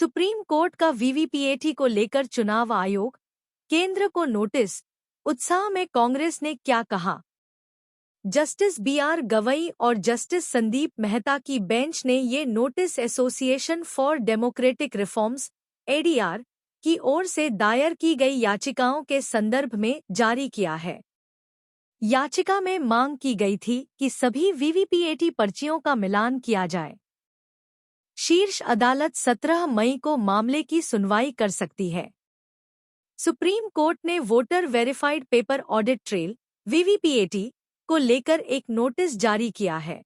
Supreme court का VVPAT को लेकर चुनाव आयोग, केंद्र को नोटिस। उत्साह में कांग्रेस ने क्या कहा? जस्टिस बीआर गवई और जस्टिस संदीप मेहता की बेंच ने ये notice association for democratic reforms ADR की ओर से दायर की गई याचिकाओं के संदर्भ में जारी किया है। याचिका में मांग की गई थी कि सभी वीवीपीएटी पर्चियों का मिलान किया जाए। शीर्ष अदालत 17 मई को मामले की सुनवाई कर सकती है। सुप्रीम कोर्ट ने voter verified paper audit trail VVPAT को लेकर एक नोटिस जारी किया है।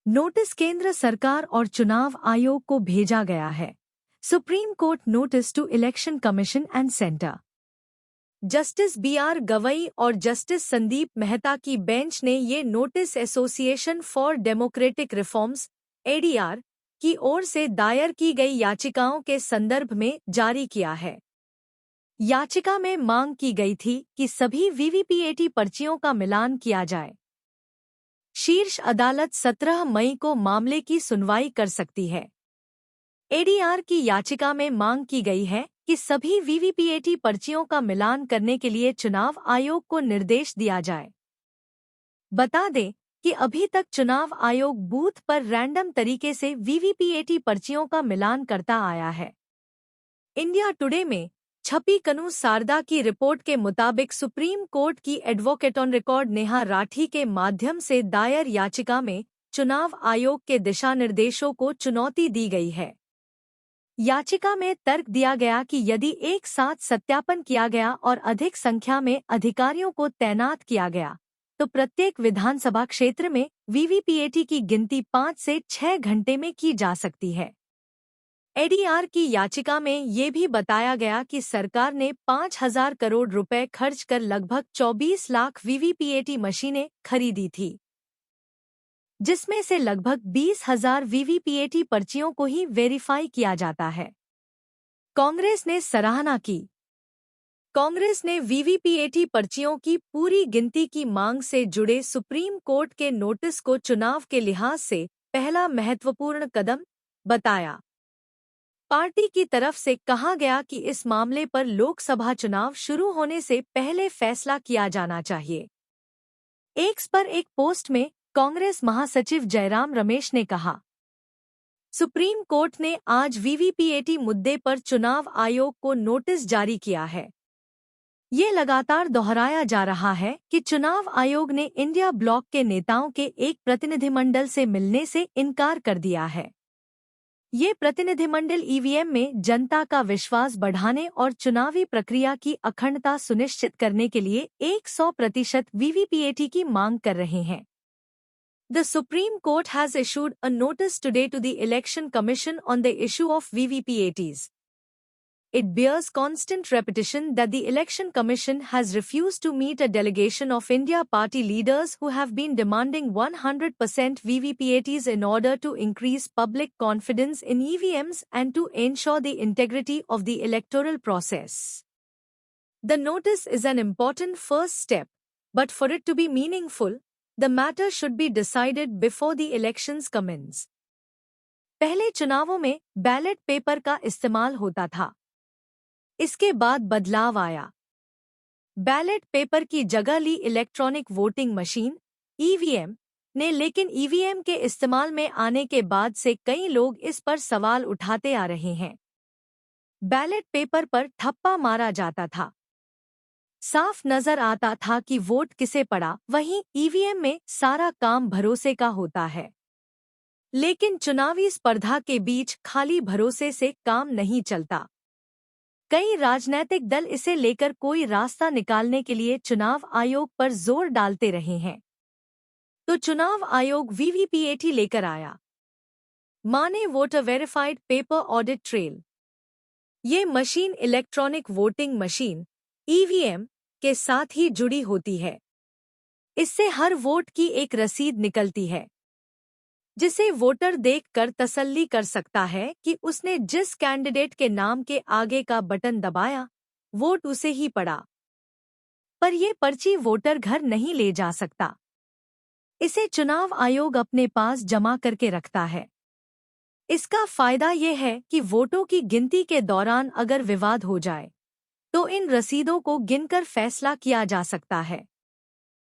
नोटिस केंद्र सरकार और चुनाव आयोग को भेजा गया है। Supreme court notice to election commission and centre. Justice BR Gavai और जस्टिस संदीप मेहता की बेंच ने ये notice association for democratic reforms ADR की ओर से दायर की गई याचिकाओं के संदर्भ में जारी किया है। याचिका में मांग की गई थी कि सभी वीवीपीएटी पर्चियों का मिलान किया जाए। शीर्ष अदालत 17 मई को मामले की सुनवाई कर सकती है। एडीआर की याचिका में मांग की गई है कि सभी वीवीपीएटी पर्चियों का मिलान करने के लिए चुनाव आयोग को निर्देश दिया जाए। बता दें कि अभी तक चुनाव आयोग बूथ पर रैंडम तरीके से वीवीपीएटी पर्चियों का मिलान करता आया है। इंडिया टुडे में छपी कनु सारदा की रिपोर्ट के मुताबिक सुप्रीम कोर्ट की advocate on record Neha Rathi के माध्यम से दायर याचिका में चुनाव आयोग के दिशानिर्देशों को चुनौती दी गई है। याचिका में तर्क दिया गया कि यदि एक साथ सत्यापन किया गया और अधिक संख्या में अधिकारियों को तैनात किया गया तो प्रत्येक विधानसभा क्षेत्र में वीवीपीएटी की गिनती 5 से 6 घंटे में की जा सकती है। एडीआर की याचिका में ये भी बताया गया कि सरकार ने 5,000 करोड़ रुपए खर्च कर लगभग 24 लाख वीवीपीएटी मशीनें खरीदी थी, जिसमें से लगभग 20,000 वीवीपीएटी पर्चियों को ही वेरीफाई किया जाता है। कांग्रेस ने सराहना की। कांग्रेस ने वीवीपीएटी पर्चियों की पूरी गिनती की मांग से जुड़े सुप्रीम कोर्ट के नोटिस को चुनाव के लिहाज से पहला महत्वपूर्ण कदम बताया। पार्टी की तरफ से कहा गया कि इस मामले पर लोकसभा चुनाव शुरू होने से पहले फैसला किया जाना चाहिए। एक्स पर एक पोस्ट में कांग्रेस महासचिव जयराम रमेश ने कहा, सुप्रीम कोर्ट ने आज वीवीपीएटी मुद्दे पर चुनाव आयोग को नोटिस जारी किया है। ये लगातार दोहराया जा रहा है कि चुनाव आयोग ने इंडिया ब्लॉक के नेताओं के एक प्रतिनिधिमंडल से मिलने से इनकार कर दिया है। ये प्रतिनिधिमंडल ईवीएम में जनता का विश्वास बढ़ाने और चुनावी प्रक्रिया की अखंडता सुनिश्चित करने के लिए 100% वीवीपीएटी की मांग कर रहे हैं। The Supreme Court has issued a notice today to the Election Commission on the issue of VVPATs. It bears constant repetition that the Election Commission has refused to meet a delegation of India party leaders who have been demanding 100% VVPATs in order to increase public confidence in EVMs and to ensure the integrity of the electoral process. The notice is an important first step, but for it to be meaningful, the matter should be decided before the elections commence. पहले चुनावों में ballot paper का इस्तेमाल होता था। इसके बाद बदलाव आया। बैलेट पेपर की जगह ली इलेक्ट्रॉनिक वोटिंग मशीन ईवीएम ने, लेकिन ईवीएम के इस्तेमाल में आने के बाद से कई लोग इस पर सवाल उठाते आ रहे हैं। बैलेट पेपर पर ठप्पा मारा जाता था, साफ नजर आता था कि वोट किसे पड़ा, वहीं ईवीएम में सारा काम भरोसे का होता है। लेकिन चुनावी स्पर्धा के बीच खाली भरोसे से काम नहीं चलता। कई राजनीतिक दल इसे लेकर कोई रास्ता निकालने के लिए चुनाव आयोग पर जोर डालते रहे हैं। तो चुनाव आयोग वीवीपीएटी लेकर आया। माने voter verified paper audit trail. ये machine electronic voting machine EVM के साथ ही जुड़ी होती है। इससे हर वोट की एक रसीद निकलती है, जिसे वोटर देखकर तसल्ली कर सकता है कि उसने जिस कैंडिडेट के नाम के आगे का बटन दबाया, वोट उसे ही पड़ा। पर यह पर्ची वोटर घर नहीं ले जा सकता। इसे चुनाव आयोग अपने पास जमा करके रखता है। इसका फायदा ये है कि वोटों की गिनती के दौरान अगर विवाद हो जाए तो इन रसीदों को गिनकर फैसला किया जा सकता है।